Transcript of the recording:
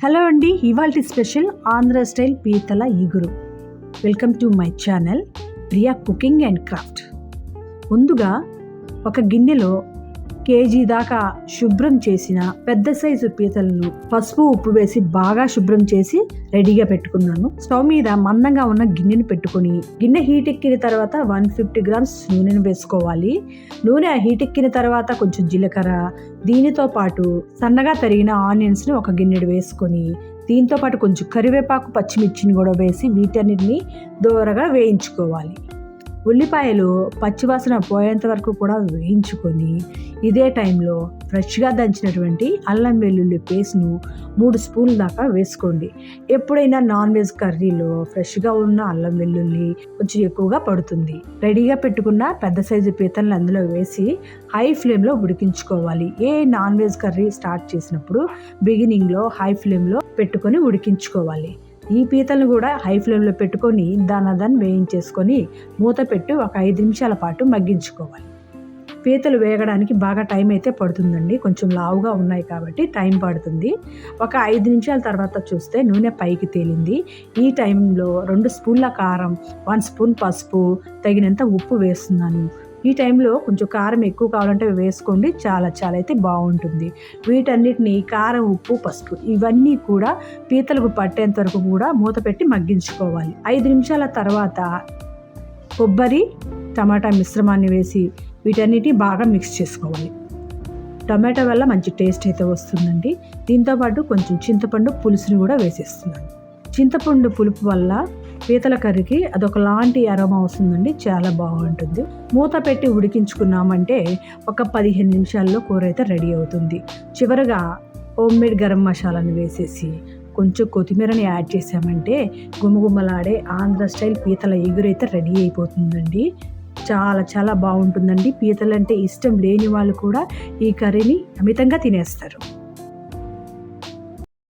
Hello అండి, ఇవాల్టి special Andhra style పీతల ఇగురు. Welcome to my channel Priya cooking and craft. ముందుగా ఒక గిన్నెలో కేజీ దాకా శుభ్రం చేసిన పెద్ద సైజు పీతలను పసుపు ఉప్పు వేసి బాగా శుభ్రం చేసి రెడీగా పెట్టుకున్నాను. స్టవ్ మీద మందంగా ఉన్న గిన్నెను పెట్టుకుని గిన్నె హీట్ ఎక్కిన తర్వాత 150 గ్రామ్స్ నూనెను వేసుకోవాలి. నూనె హీట్ ఎక్కిన తర్వాత కొంచెం జీలకర్ర, దీనితో పాటు సన్నగా తరిగిన ఆనియన్స్ని ఒక గిన్నెడు వేసుకొని దీంతో పాటు కొంచెం కరివేపాకు, పచ్చిమిర్చిని కూడా వేసి వీటన్నిటిని దోరగా వేయించుకోవాలి. ఉల్లిపాయలు పచ్చివాసన పోయేంత వరకు కూడా వేయించుకొని ఇదే టైంలో ఫ్రెష్గా దంచినటువంటి అల్లం వెల్లుల్లి పేస్ట్ను 3 స్పూన్ల దాకా వేసుకోండి. ఎప్పుడైనా నాన్ వెజ్ కర్రీలో ఫ్రెష్గా ఉన్న అల్లం వెల్లుల్లి కొంచెం ఎక్కువగా పడుతుంది. రెడీగా పెట్టుకున్న పెద్ద సైజు పీతలను అందులో వేసి హై ఫ్లేమ్లో ఉడికించుకోవాలి. ఏ నాన్ వెజ్ కర్రీ స్టార్ట్ చేసినప్పుడు బిగినింగ్లో హై ఫ్లేమ్లో పెట్టుకొని ఉడికించుకోవాలి. ఈ పీతలను కూడా హై ఫ్లేమ్లో పెట్టుకొని దాన్ని వేయించేసుకొని మూత పెట్టి ఒక 5 నిమిషాల పాటు మగ్గించుకోవాలి. పీతలు వేగడానికి బాగా టైం అయితే పడుతుందండి, కొంచెం లావుగా ఉన్నాయి కాబట్టి టైం పడుతుంది. ఒక 5 నిమిషాల తర్వాత చూస్తే నూనె పైకి తేలింది. ఈ టైంలో 2 స్పూన్ల కారం, 1 స్పూన్ పసుపు, తగినంత ఉప్పు వేస్తున్నాను. ఈ టైంలో కొంచెం కారం ఎక్కువ కావాలంటే వేసుకోండి, చాలా అయితే బాగుంటుంది. వీటన్నిటిని కారం, ఉప్పు, పసుపు ఇవన్నీ కూడా పీతలకు పట్టేంత వరకు కూడా మూత పెట్టి మగ్గించుకోవాలి. 5 నిమిషాల తర్వాత కొబ్బరి, టమాటా మిశ్రమాన్ని వేసి వీటన్నిటిని బాగా మిక్స్ చేసుకోవాలి. టమాటా వల్ల మంచి టేస్ట్ అయితే వస్తుందండి. దీంతోపాటు కొంచెం చింతపండు పులుసుని కూడా వేసేస్తున్నాను. చింతపండు పులుపు వల్ల పీతల కర్రీకి అదొకలాంటి అరోమా వస్తుందండి, చాలా బాగుంటుంది. మూత పెట్టి ఉడికించుకున్నామంటే ఒక 15 నిమిషాల్లో కూర అయితే రెడీ అవుతుంది. చివరగా హోమ్మేడ్ గరం మసాలాని వేసేసి కొంచెం కొత్తిమీరని యాడ్ చేసామంటే గుమగుమలాడే ఆంధ్ర స్టైల్ పీతల ఎగురు అయితే రెడీ అయిపోతుందండి. చాలా బాగుంటుందండి. పీతలంటే ఇష్టం లేని వాళ్ళు కూడా ఈ కర్రీని అమితంగా తినేస్తారు.